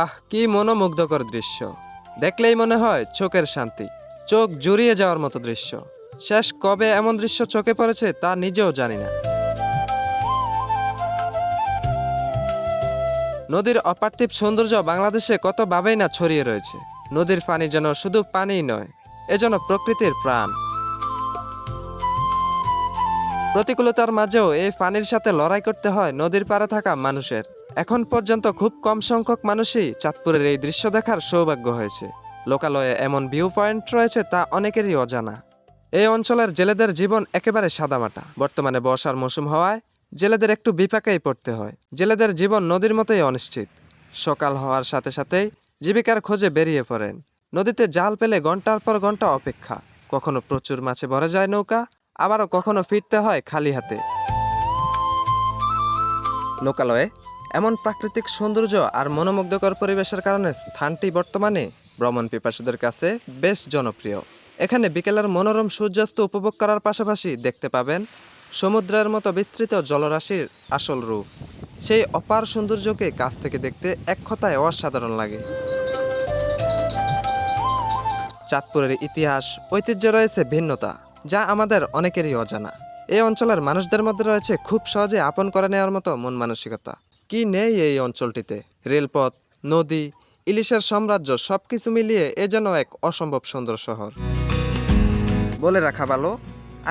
আহ, কি মনোমুগ্ধকর দৃশ্য! দেখলেই মনে হয় চোখের শান্তি, চোখ জুড়িয়ে যাওয়ার মতো দৃশ্য। শেষ কবে এমন দৃশ্য চোখে পড়েছে তা নিজেও জানি না। নদীর অপার্থিব সৌন্দর্য বাংলাদেশে কত ভাবেই না ছড়িয়ে রয়েছে। নদীর পানি যেন শুধু পানিই নয়, এজন্য প্রকৃতির প্রাণ। প্রতিকূলতার মাঝেও এই পানির সাথে লড়াই করতে হয় নদীর পাড়ে থাকা মানুষের। এখন পর্যন্ত খুব কম সংখ্যক মানুষই চাঁদপুরের এই দৃশ্য দেখার সৌভাগ্য হয়েছে। লোকালয়ে এমন ভিউ পয়েন্ট রয়েছে তা অনেকেরই অজানা। এই অঞ্চলের জেলেদের জীবন একেবারে সাদামাটা। বর্তমানে বর্ষার মৌসুম হওয়ায় জেলেদের একটু বিপাকেই পড়তে হয়। জেলেদের জীবন নদীর মতোই অনিশ্চিত। সকাল হওয়ার সাথে সাথেই জীবিকার খোঁজে বেরিয়ে পড়েন। নদীতে জাল পেলে ঘন্টার পর ঘন্টা অপেক্ষা। কখনো প্রচুর মাছে ভরে যায় নৌকা, আবারও কখনো ফিরতে হয় খালি হাতে। লোকালয়ে এমন প্রাকৃতিক সৌন্দর্য আর মনোমুগ্ধকর পরিবেশের কারণে স্থানটি বর্তমানে ভ্রমণ পিপাসুদের কাছে বেশ জনপ্রিয়। এখানে বিকেলের মনোরম সূর্যাস্ত উপভোগ করার পাশাপাশি দেখতে পাবেন সমুদ্রের মতো বিস্তৃত জলরাশির আসল রূপ। সেই অপার সৌন্দর্যকে কাছ থেকে দেখতে এক কথায় অসাধারণ লাগে। চাঁদপুরের ইতিহাস ঐতিহ্য রয়েছে ভিন্নতা, যা আমাদের অনেকেরই অজানা। এই অঞ্চলের মানুষদের মধ্যে রয়েছে খুব সহজে আপন করে নেওয়ার মতো মন মানসিকতা। কি নেই এই অঞ্চলটিতে! রেলপথ, নদী, ইলিশের সাম্রাজ্য, সবকিছু মিলিয়ে এ যেন এক অসম্ভব সুন্দর শহর। বলে রাখা ভালো,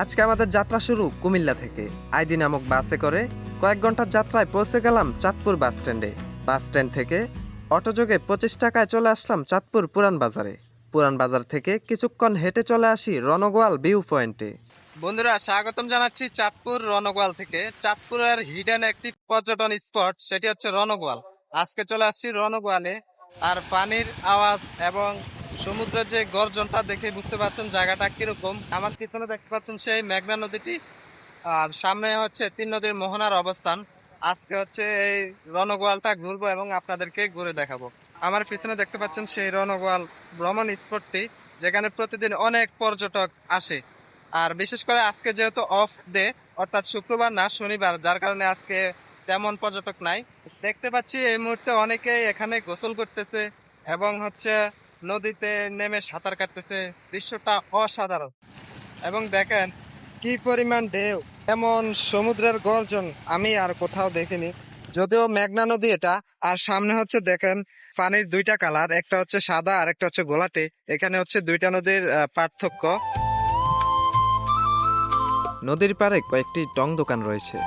আজকে আমাদের যাত্রা শুরু কুমিল্লা থেকে। আইডি নামক বাসে করে কয়েক ঘন্টার যাত্রায় পৌঁছে গেলাম চাঁদপুর বাস স্ট্যান্ডে। বাস স্ট্যান্ড থেকে অটোযোগে 25 টাকায় চলে আসলাম চাঁদপুর পুরান বাজারে। পুরান বাজার থেকে কিছুক্ষণ হেঁটে চলে আসি রণগোয়াল ভিউ পয়েন্টে। বন্ধুরা, স্বাগতম জানাচ্ছি চাঁদপুর রণগোয়াল থেকে। চাঁদপুরের হিডেন একটি পর্যটন স্পট, সেটি হচ্ছে রণগোয়াল। আজকে চলে আসছি রণগোয়ালে। আর পানির আওয়াজ এবং সমুদ্রের যে গর্জনটা দেখে বুঝতে পারছেন জায়গাটা কিরকম। আমার পিছনে দেখতে পাচ্ছেন সেই মেঘনা নদীটি, আর সামনে হচ্ছে তিন নদীর মোহনার অবস্থান। আজকে হচ্ছে এই রণগোয়ালটা ঘুরবো এবং আপনাদেরকে ঘুরে দেখাবো। আমার পিছনে দেখতে পাচ্ছেন সেই রণগোয়াল ভ্রমণ স্পটটি, যেখানে প্রতিদিন অনেক পর্যটক আসে। আর বিশেষ করে আজকে যেহেতু অফ ডে, অর্থাৎ শুক্রবার না শনিবার, যার কারণে আজকে তেমন পর্যটক নাই। দেখতে পাচ্ছি এই মুহূর্তে অনেকেই এখানে গোসল করতেছে এবং হচ্ছে নদীতে নেমে সাঁতার কাটতেছে। দৃশ্যটা অসাধারণ। এবং দেখেন কি পরিমাণ ঢেউ, এমন সমুদ্রের গর্জন আমি আর কোথাও দেখিনি। যদিও মেঘনা নদী এটা। আর সামনে হচ্ছে দেখেন পানির দুইটা কালার, একটা হচ্ছে সাদা আর একটা হচ্ছে গোলাটে। এখানে হচ্ছে দুইটা নদীর পার্থক্য। নদীর পাড়ে কয়েকটি টং দোকান রয়েছে।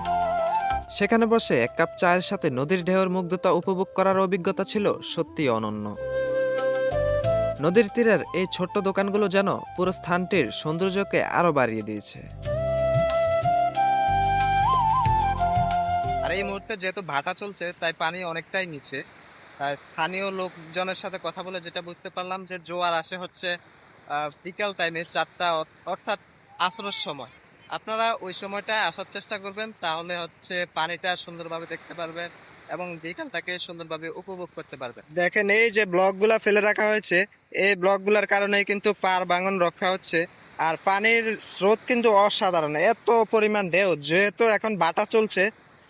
সেখানে বসে এক কাপ চায়ের সাথে নদীর ঢেউয়ের মুগ্ধতা উপভোগ করার অভিজ্ঞতা ছিল সত্যি অনন্য। নদীর তীরের এই ছোট্ট দোকানগুলো যেন পুরো স্থানটির সৌন্দর্যকে আরো বাড়িয়ে দিয়েছে। আর এই মুহূর্তে যেহেতু ভাটা চলছে, তাই পানি অনেকটাই নিচে। তাই স্থানীয় লোকজনের সাথে কথা বলে যেটা বুঝতে পারলাম যে জোয়ার আসে হচ্ছে বিকাল টাইমে 4টা, অর্থাৎ আসরের সময়। আপনারা ওই সময়টায় আসার চেষ্টা করবেন, তাহলে হচ্ছে পানিটা সুন্দরভাবে দেখতে পারবেন এবং বিকালটাকে সুন্দরভাবে উপভোগ করতে পারবেন। দেখেন এই যে ব্লকগুলা ফেলে রাখা হয়েছে, এই ব্লকগুলোর কারণে কিন্তু পার ভাঙন রক্ষা হচ্ছে। আর পানির স্রোত কিন্তু অসাধারণ, এত পরিমাণ ঢেউ। যেহেতু এখন ভাটা চলছে,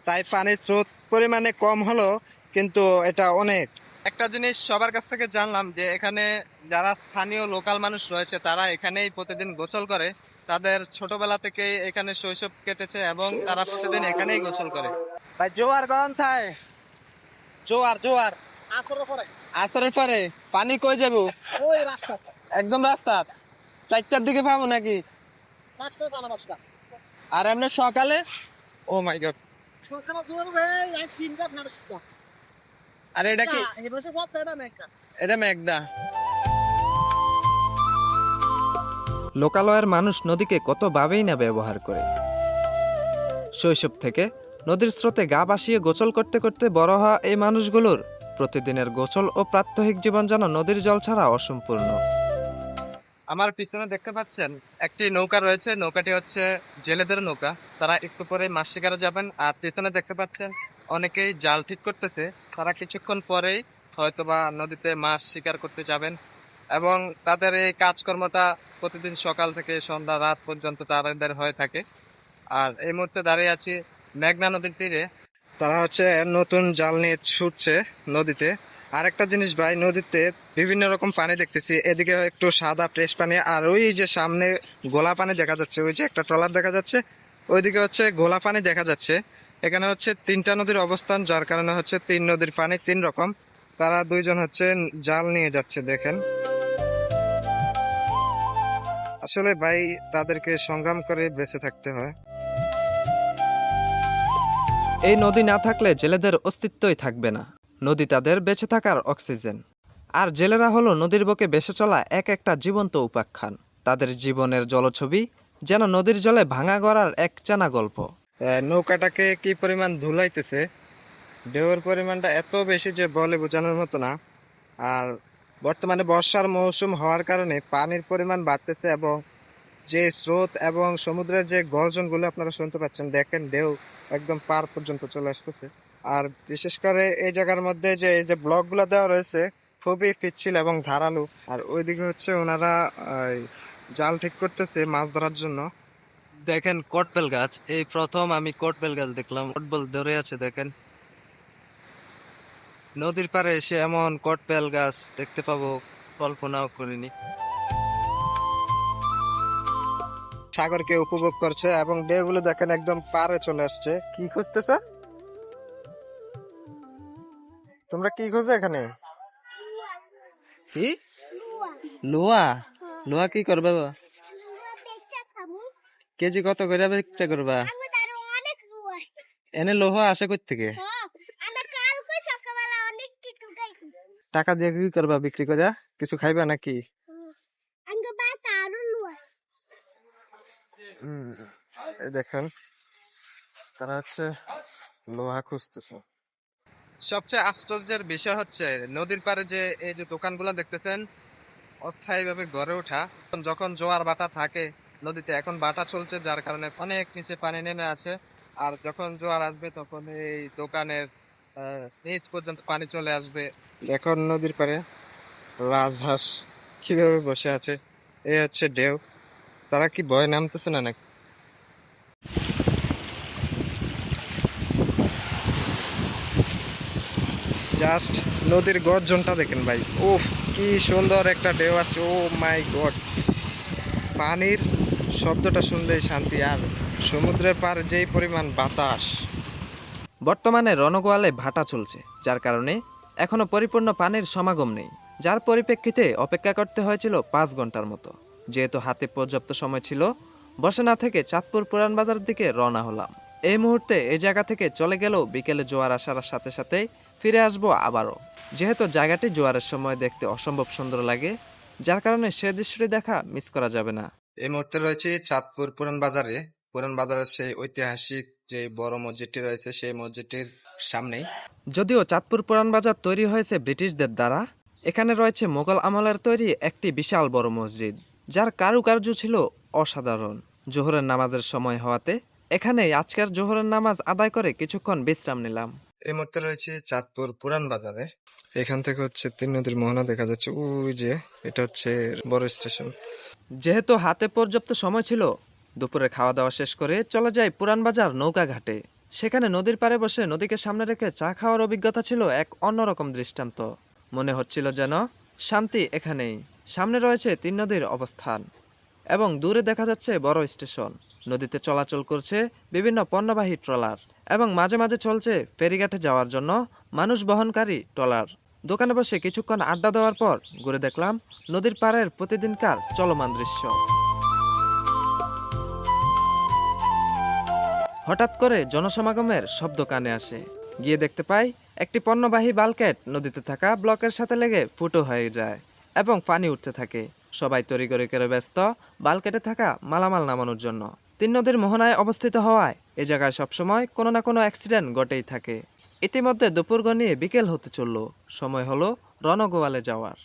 তাই পানির স্রোত পরিমাণে কম হলো, কিন্তু এটা অনেক। একটা জিনিস সবার কাছ থেকে জানলাম যে এখানে যারা স্থানীয় লোকাল মানুষ রয়েছে, তারা এখানেই প্রতিদিন গোসল করে। তাদের ছোটবেলা থেকে এখানে শৈশব কেটেছে এবং তারা প্রতিদিন এখানেই গোসল করে। ভাই জোয়ার গন্থায়, জোয়ার জোয়ার আসরের পরে পানি কই যাবো? ওই রাস্তা, একদম রাস্তা 4টার দিকে পাবো নাকি? আর এমনি সকালে? ও মাই গড, আর এটা কি? এটা মেঘনা। লোকালয়ের মানুষ নদীকে কত ভাবেই না ব্যবহার করে। শৈশব থেকে নদীর স্রোতে গা ভাসিয়ে গোসল করতে করতে বড় হওয়া এই মানুষগুলোর প্রতিদিনের গোসল ও প্রাত্যহিক জীবন যেন নদীর জল ছাড়া অসম্পূর্ণ। আমার পিছনে দেখতে পাচ্ছেন একটি নৌকা রয়েছে। নৌকাটি হচ্ছে জেলেদের নৌকা। তারা একটু পরে মাছ শিকারে যাবেন। আর পিছনে দেখতে পাচ্ছেন অনেকেই জাল ঠিক করতেছে। তারা কিছুক্ষণ পরেই হয়তোবা নদীতে মাছ শিকার করতে যাবেন এবং তাদের এই কাজকর্মটা প্রতিদিন সকাল থেকে সন্ধ্যা রাত পর্যন্ত তাদের হয়ে থাকে। আর এই মুহূর্তে দাঁড়িয়ে আছি মেঘনা নদীর তীরে। তারা হচ্ছে নতুন জাল নিয়ে ছুটছে নদীতে। আরেকটা জিনিস ভাই, নদীতে বিভিন্ন রকম পানি দেখতেছি। এদিকে একটু সাদা ফ্রেশ পানি, আর ওই যে সামনে গোলা পানি দেখা যাচ্ছে, ওই যে একটা ট্রলার দেখা যাচ্ছে, ওইদিকে হচ্ছে গোলা পানি দেখা যাচ্ছে। এখানে হচ্ছে তিনটা নদীর অবস্থান, যার কারণে হচ্ছে তিন নদীর পানি তিন রকম। তারা দুইজন হচ্ছে জাল নিয়ে যাচ্ছে, দেখেন। আসলে ভাই তাদেরকে সংগ্রাম করে বেঁচে থাকতে হয়। এই নদী না থাকলে জেলেদের অস্তিত্বই থাকবে না। নদী তাদের বেঁচে থাকার অক্সিজেন। আর জেলেরা হলো নদীর বুকে ভেসে চলা এক একটা জীবন্ত উপাখ্যান। তাদের জীবনের জলছবি যেন নদীর জলে ভাঙা গড়ার এক চেনা গল্প। নৌকাটাকে কি পরিমাণ ধুলাইতেছে, ঢেউয়ের পরিমাণটা এত বেশি যে বলে বোঝানোর মতো না। আর বর্তমানে বর্ষার মৌসুম হওয়ার কারণে পানির পরিমাণ বাড়তেছে, এবং যে স্রোত এবং সমুদ্রের যে গর্জনগুলো আপনারা শুনতে পাচ্ছেন, দেখেন ঢেউ একদম পার পর্যন্ত চলে আসতেছে। আর বিশেষ করে এই জায়গার মধ্যে যে এই যে ব্লকগুলো দেওয়া রয়েছে খুবই পিচ্ছিল এবং ধারালো। আর ওইদিকে হচ্ছে ওনারা জাল ঠিক করতেছে মাছ ধরার জন্য। দেখেন কটবেল গাছ, এই প্রথম আমি কটবেল গাছ দেখলাম, কটবেল ধরে আছে দেখেন। নদীর পাড়ে এসে এমন কটবেল গাছ দেখতে পাবো কল্পনাও করিনি। সাগরকে উপভোগ করছে এবং ঢেউগুলো দেখেন একদম পারে চলে আসছে। কি খুঁজতেছ তোমরা, কি খুঁজো এখানে? কি লোয়া? লোয়া কি করবা? কেজি কত করে বিক্রি করবা? এনে লোহা আসে কই থেকে? টাকা দিয়ে কি করবা বিক্রি করে? কিছু খাইবা নাকি? দেখেন তারা হচ্ছে লোহা খুঁজতেছে। সবচেয়ে আশ্চর্যের বিষয় হচ্ছে নদীর পাড়ে যে এই যে দোকানগুলো দেখতেছেন, অস্থায়ীভাবে গড়ে ওঠা। যখন জোয়ার বাটা থাকে নদীতে, এখন বাটা চলছে যার কারণে অনেক নিচে পানি নেমে আছে। আর যখন জোয়ার আসবে তখন এই দোকানের নিচ পর্যন্ত পানি চলে আসবে। এখন নদীর পাড়ে রাজহাঁস কিভাবে বসে আছে, এই হচ্ছে ঢেউ। তারা কি ভয় নামতেছে না নাকি? জাস্ট নদীর গর্জনটা দেখেন ভাই, উফ কি সুন্দর একটা ঢেউ আসছে। ও মাই গড, পানির শব্দটা শুনলেই শান্তি। আর সমুদ্রের পার যেই পরিমাণ বাতাস। বর্তমানে রণগোয়ালে ভাটা চলছে, যার কারণে এখনো পরিপূর্ণ পানির সমাগম নেই, যার পরিপ্রেক্ষিতে অপেক্ষা করতে হয়েছিল 5 ঘন্টার মতো। যেহেতু হাতে পর্যাপ্ত সময় ছিল, বসেনা থেকে চাঁদপুর পুরান বাজার দিকে রওনা হলাম। এই মুহূর্তে এই জায়গা থেকে চলে গেলেও বিকেলে জোয়ার আসার সাথে সাথে ফিরে আসবো আবারও। যেহেতু জায়গাটি জোয়ারের সময় দেখতে অসম্ভব সুন্দর লাগে, যার কারণে সে দৃশ্যটি দেখা মিস করা যাবে না। এই মুহূর্তে রয়েছে চাঁদপুর পুরান বাজারে। পুরান বাজারের সেই ঐতিহাসিক যে বড় মসজিদটি রয়েছে, সেই মসজিদটির সামনেই। যদিও চাঁদপুর পুরান বাজার তৈরি হয়েছে ব্রিটিশদের দ্বারা, এখানে রয়েছে মোগল আমলের তৈরি একটি বিশাল বড় মসজিদ, যার কারুকার্য ছিল অসাধারণ। জোহরের নামাজের সময় হওয়াতে এখানেই আজকের জোহরের নামাজ আদায় করে কিছুক্ষণ বিশ্রাম নিলাম। এই মুহূর্তে রয়েছে চাঁদপুর পুরান বাজারে। এখান থেকে হচ্ছে তিন নদীর মোহনা দেখা যাচ্ছে, ওই যে এটা হচ্ছে বড় স্টেশন। যেহেতু হাতে পর্যাপ্ত সময় ছিল, দুপুরে খাওয়া দাওয়া শেষ করে চলে যাই পুরান বাজার নৌকা ঘাটে। সেখানে নদীর পাড়ে বসে নদীকে সামনে রেখে চা খাওয়ার অভিজ্ঞতা ছিল এক অন্যরকম দৃষ্টান্ত। মনে হচ্ছিল যেন শান্তি এখানেই। সামনে রয়েছে তিন নদীর অবস্থান এবং দূরে দেখা যাচ্ছে বড় স্টেশন। নদীতে চলাচল করছে বিভিন্ন পণ্যবাহী ট্রলার এবং মাঝে মাঝে চলছে ফেরিঘাটে যাওয়ার জন্য মানুষ বহনকারী ট্রলার। দোকানে বসে কিছুক্ষণ আড্ডা দেওয়ার পর ঘুরে দেখলাম নদীর পাড়ের প্রতিদিনকার চলমান দৃশ্য। হঠাৎ করে জনসমাগমের শব্দ কানে আসে। গিয়ে দেখতে পাই একটি পণ্যবাহী বালকেট নদীতে থাকা ব্লকের সাথে লেগে ফুটো হয়ে যায় এবং পানি উঠতে থাকে। সবাই তড়িঘড়ি করে ব্যস্ত বালকেটে থাকা মালামাল নামানোর জন্য। তিন নদীর মোহনায় অবস্থিত হওয়ায় এ জায়গায় সবসময় কোনো না কোনো অ্যাক্সিডেন্ট ঘটেই থাকে। ইতিমধ্যে দুপুর গনিয়ে বিকেল হতে চলল, সময় হলো রণগোয়ালে যাওয়ার।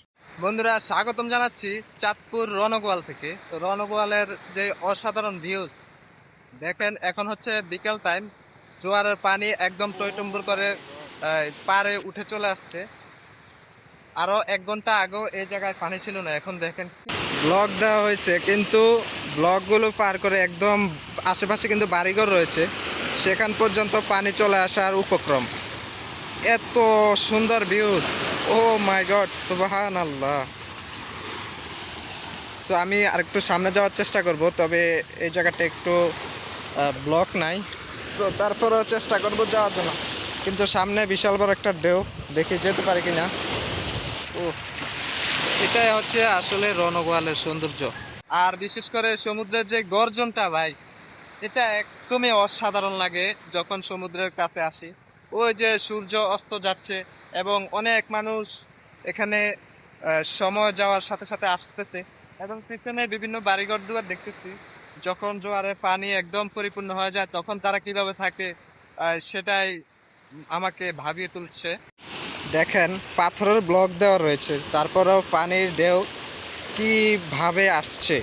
বন্ধুরা, স্বাগতম জানাচ্ছি চাঁদপুর রণগোয়াল থেকে। তো রণগোয়ালের যে অসাধারণ ভিউজ দেখেন, এখন হচ্ছে বিকেল টাইম। জোয়ারের পানি একদম টইটুম্বুর করে পারে উঠে চলে আসছে। আরো 1 ঘন্টা আগেও এই জায়গায় পানি ছিল না। এখন দেখেন ব্লক দেওয়া হয়েছে, কিন্তু ব্লকগুলো পার করে একদম আশেপাশে কিন্তু বাড়িঘর রয়েছে, সেখান পর্যন্ত পানি চলে আসার উপক্রম। এত সুন্দর ভিউজ, ও মাই গড, সুবহানাল্লাহ। সো আমি আরেকটু সামনে যাওয়ার চেষ্টা করব, তবে এই জায়গাটা একটু ব্লক নাই। সো তারপরেও চেষ্টা করব যাওয়ার জন্য, কিন্তু সামনে বিশাল বড় একটা ঢেউ, দেখি যেতে পারি কিনা। ও, এটাই হচ্ছে আসলে রণগোয়ালের সৌন্দর্য। আর বিশেষ করে সমুদ্রের যে গর্জনটা ভাই, এটা একদমই অসাধারণ লাগে যখন সমুদ্রের কাছে আসি। ওই যে সূর্য অস্ত যাচ্ছে এবং অনেক মানুষ এখানে সময় যাওয়ার সাথে সাথে আসতেছে, এবং পিছনে বিভিন্ন বাড়িঘর দুয়ার দেখতেছি। যখন জোয়ারের পানি একদম পরিপূর্ণ হয়ে যায় তখন তারা কিভাবে থাকে, সেটাই আমাকে ভাবিয়ে তুলছে। দেখেন, পাথরের ব্লক দেওয়া রয়েছে, তারপরেও পানির ঢেউ কিভাবে আসছে।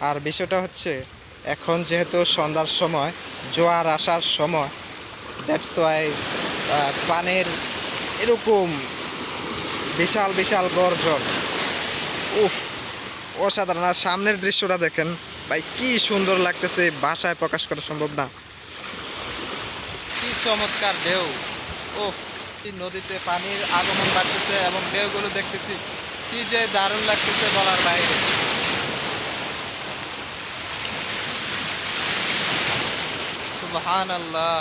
আর বিষয়টা হচ্ছে, এখন যেহেতু সন্ধ্যার সময়, জোয়ার আসার সময়, দ্যাটস ওয়াই পানির এরকম বিশাল বিশাল গর্জন। উফ, অসাধারণ। আর সামনের দৃশ্যটা দেখেন ভাই, কি সুন্দর লাগতেছে, ভাষায় প্রকাশ করা সম্ভব না। কি চমৎকার ঢেউ! উফ, নদীতে পানির আগমন বাড়তেছে এবং ঢেউগুলো দেখতেছি, কি যে দারুণ লাগতেছে বলার বাইরে। সুবহানাল্লাহ।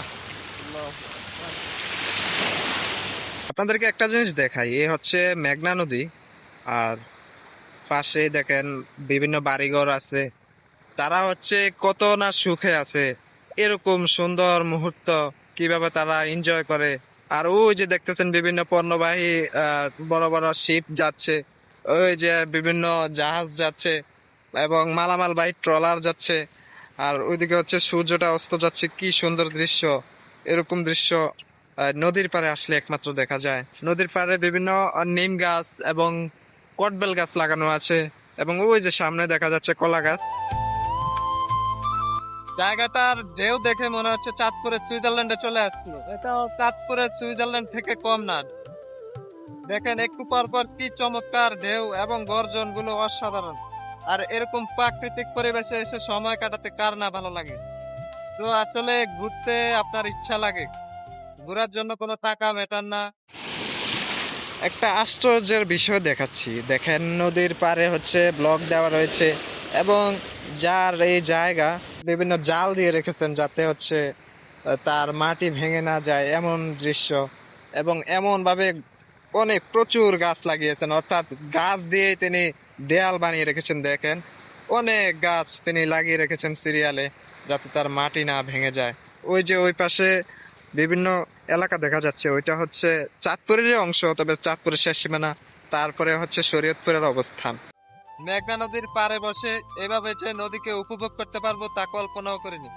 আপনাদেরকে একটা জিনিস দেখাই, এ হচ্ছে মেঘনা নদী, আর পাশে দেখেন বিভিন্ন বাড়িঘর আছে। তারা হচ্ছে কত না সুখে আছে, এরকম সুন্দর মুহূর্ত কিভাবে তারা এনজয় করে। আর ওই যে দেখতেছেন বিভিন্ন পণ্যবাহী বড় বড় শিপ যাচ্ছে, ওই যে বিভিন্ন জাহাজ যাচ্ছে এবং মালামালবাহী ট্রলার যাচ্ছে। আর ওইদিকে হচ্ছে সূর্যটা অস্ত যাচ্ছে, কি সুন্দর দৃশ্য। এরকম দৃশ্য নদীর পাড়ে আসলে একমাত্র দেখা যায়। নদীর পাড়ে বিভিন্ন নিম গাছ এবং কটবেল গাছ লাগানো আছে, এবং ওই যে সামনে দেখা যাচ্ছে কলা গাছ। জায়গাটার ঢেউ দেখে মনে হচ্ছে চাঁদপুরের সুইজারল্যান্ডে চলে আসলো। এটাও চাঁদপুরের সুইজারল্যান্ড থেকে কম না। দেখেন একটু পর পর কি চমৎকার ঢেউ এবং গর্জন গুলো অসাধারণ। আর এরকম প্রাকৃতিক পরিবেশে এসে সময় কাটাতে কার না ভালো লাগে। তো আসলে ঘুরতে আপনার ইচ্ছা লাগে, ঘোরার জন্য কোনো টাকা মেটান না। একটা আশ্চর্যের বিষয় দেখাচ্ছি, দেখেন নদীর পাড়ে হচ্ছে ব্লক দেওয়া রয়েছে, এবং যার এই জায়গা বিভিন্ন জাল দিয়ে রেখেছেন যাতে হচ্ছে তার মাটি ভেঙে না যায়, এমন দৃশ্য। এবং এমন ভাবে অনেক প্রচুর গাছ লাগিয়েছেন, অর্থাৎ গাছ দিয়ে তিনি দেয়াল বানিয়ে রেখেছেন। দেখেন অনেক গাছ তিনি লাগিয়ে রেখেছেন সিরিয়ালে, যাতে তার মাটি না ভেঙে যায়। ওই যে ওই পাশে বিভিন্ন এলাকা দেখা যাচ্ছে, ওইটা হচ্ছে চাঁদপুরের অংশ, তবে চাঁদপুরের শেষ সীমানা, তারপরে হচ্ছে শরীয়তপুরের অবস্থান। মেঘনা নদীর পাড়ে বসে এভাবে যে নদীকে উপভোগ করতে পারবো তা কল্পনাও করিনি।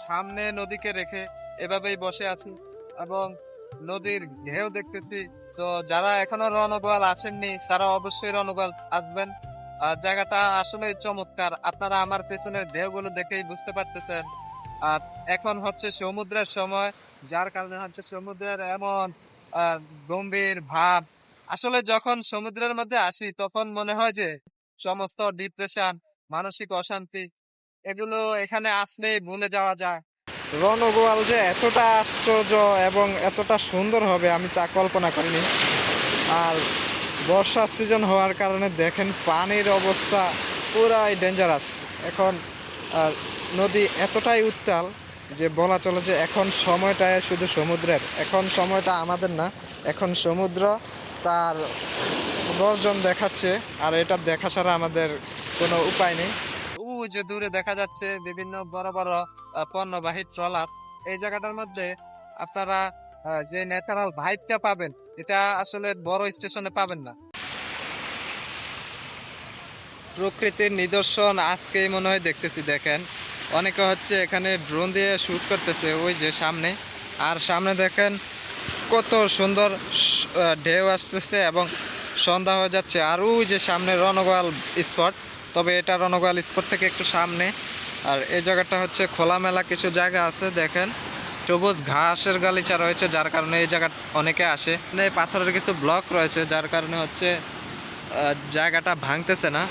সামনে নদীকে রেখে এভাবেই বসে আছি এবং নদীর ঢেউ দেখতেছি। তো যারা এখনো রণগোয়াল আসেননি তারা অবশ্যই রণগোয়াল আসবেন। আর জায়গাটা আসলে চমৎকার, আপনারা আমার পেছনের ঢেউগুলো দেখেই বুঝতে পারতেছেন। আর এখন হচ্ছে সমুদ্রের সময়, যার কারণে হচ্ছে সমুদ্রের এমন গম্ভীর ভাব। আসলে যখন সমুদ্রের মধ্যে আসি তখন মনে হয় যে সমস্ত ডিপ্রেশন, মানসিক অশান্তি, এগুলো এখানে আসলেই ভুলে যাওয়া যায়। রণগোয়াল যে এতটা আশ্চর্য এবং এতটা সুন্দর হবে আমি তা কল্পনা করিনি। আর বর্ষার সিজন হওয়ার কারণে দেখেন পানির অবস্থা পুরাই ডেঞ্জারাস এখন। আর নদী এতটাই উত্তাল যে বলা চলে যে এখন সময়টায় শুধু সমুদ্রের, এখন সময়টা আমাদের না, এখন সমুদ্র তার গর্জন দেখাচ্ছে, আর এটা দেখা ছাড়া আমাদের কোনো উপায় নেই। ওই যে দূরে দেখা যাচ্ছে বিভিন্ন বড় বড় পণ্যবাহী ট্রলার। এই জায়গাটার মধ্যে আপনারা যে ন্যাচারাল ভাইবটা পাবেন, এটা আসলে বড় স্টেশনে পাবেন না। প্রকৃতির নিদর্শন আজকেই মনে হয় দেখতেছি। দেখেন অনেকে হচ্ছে এখানে ড্রোন দিয়ে শুট করতেছে, ওই যে সামনে। আর সামনে দেখেন কত সুন্দর ঢেউ আসতেছে এবং সন্ধ্যা হয়ে যাচ্ছে। আর ওই যে সামনে রণগোয়াল স্পট, তবে এটা রণগোয়াল স্পট থেকে একটু সামনে। আর এই জায়গাটা হচ্ছে খোলামেলা কিছু জায়গা আছে, দেখেন সবুজ ঘাসের গালিচা রয়েছে, যার কারণে এই জায়গা অনেকে আসে। পাথরের কিছু ব্লক রয়েছে, যার কারণে হচ্ছে জায়গাটা ভাঙতেছে না,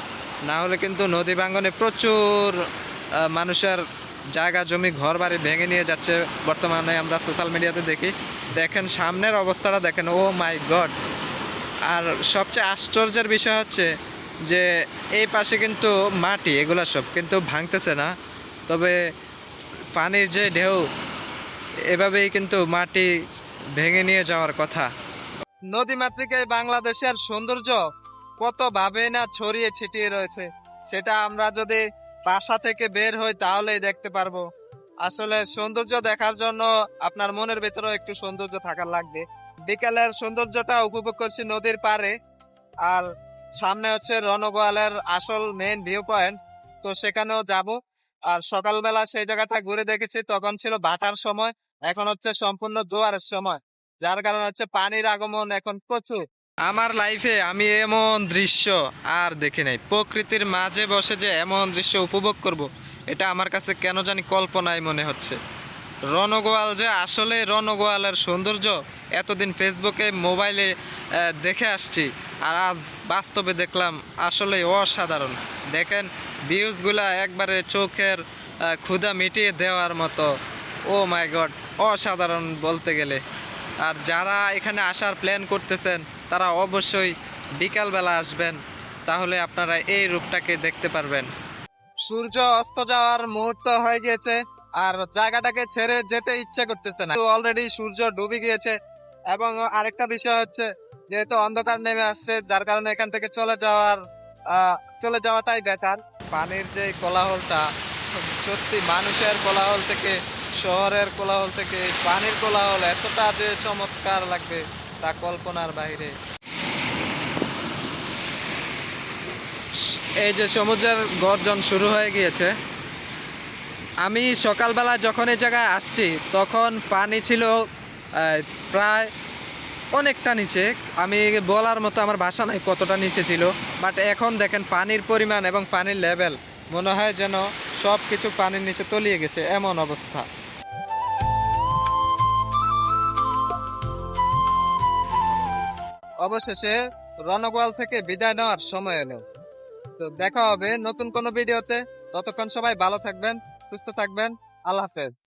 না হলে কিন্তু নদী ভাঙনে প্রচুর মানুষের জায়গা জমি ঘর বাড়ি ভেঙে নিয়ে যাচ্ছে, বর্তমানে আমরা সোশ্যাল মিডিয়াতে দেখি। দেখেন সামনের অবস্থাটা দেখেন, ও মাই গড। আর সবচেয়ে আশ্চর্যের বিষয় হচ্ছে যে এই পাশে কিন্তু মাটি, এগুলা সব কিন্তু ভাঙতেছে না, তবে পানির যে ঢেউ এভাবেই কিন্তু মাটি ভেঙে নিয়ে যাওয়ার কথা। নদীমাতৃক এই বাংলাদেশের সৌন্দর্য কত ভাবে না ছড়িয়ে ছিটিয়ে রয়েছে, সেটা আমরা যদি বাসা থেকে বের হই তাহলেই দেখতে পারবো। আসলে সৌন্দর্য দেখার জন্য আপনার মনের ভেতরেও একটু সৌন্দর্য থাকার লাগবে। বিকালের সৌন্দর্যটা উপভোগ করছি নদীর পাড়ে, আর সামনে হচ্ছে রণগোয়ালের আসল মেইন ভিউ পয়েন্ট, তো সেখানেও যাব। আর সকালবেলা সেই জায়গাটা ঘুরে দেখেছি, তখন ছিল ভাটার সময়, এখন হচ্ছে সম্পূর্ণ জোয়ারের সময়, যার কারণে হচ্ছে পানির আগমন এখন প্রচুর। আমার লাইফে আমি এমন দৃশ্য আর দেখি নাই। প্রকৃতির মাঝে বসে যে এমন দৃশ্য উপভোগ করব, এটা আমার কাছে কেন জানি কল্পনায় মনে হচ্ছে। রণগোয়াল যে আসলে রণগোয়ালের সৌন্দর্য এতদিন ফেসবুকে মোবাইলে দেখে আসছি, আর আজ বাস্তবে দেখলাম, আসলে অসাধারণ। দেখেন ভিউজগুলা একবারে চোখের ক্ষুধা মিটিয়ে দেওয়ার মতো। ও মাই গড, অসাধারণ বলতে গেলে। আর যারা এখানে আসার প্ল্যান করতেছেন তারা অবশ্যই বিকালবেলা আসবেন, তাহলে আপনারা এই রূপটাকে দেখতে পারবেন। সূর্য অস্ত যাওয়ার মুহূর্ত হয়ে গিয়েছে, আর জায়গাটাকে ছেড়ে যেতে ইচ্ছে করতেছে না, অলরেডি সূর্য ডুবে গিয়েছে। এবং আরেকটা বিষয় হচ্ছে, যেহেতু অন্ধকার নেমে আসছে, যার কারণে এখান থেকে চলে যাওয়াটাই বেটার। পানির যে কোলাহলটা, সত্যি মানুষের কোলাহল থেকে, শহরের কোলাহল থেকে পানির কোলাহল এতটা যে চমৎকার লাগবে তা কল্পনার বাইরে। এই যে সমুদ্রের গর্জন শুরু হয়ে গিয়েছে। আমি সকালবেলা যখন এই জায়গায় আসছি তখন পানি ছিল প্রায় অনেকটা নিচে, আমি বলার মতো আমার ভাষা নাই কতটা নিচে ছিল। বাট এখন দেখেন পানির পরিমাণ এবং পানির লেভেল, মনে হয় যেন সব কিছু পানির নিচে তলিয়ে গেছে, এমন অবস্থা। অবশেষে রণগোয়াল থেকে বিদায় নেওয়ার সময় এলো। তো দেখা হবে নতুন কোনো ভিডিওতে। ততক্ষণ সবাই ভালো থাকবেন, সুস্থ থাকবেন। আল্লাহ হাফেজ।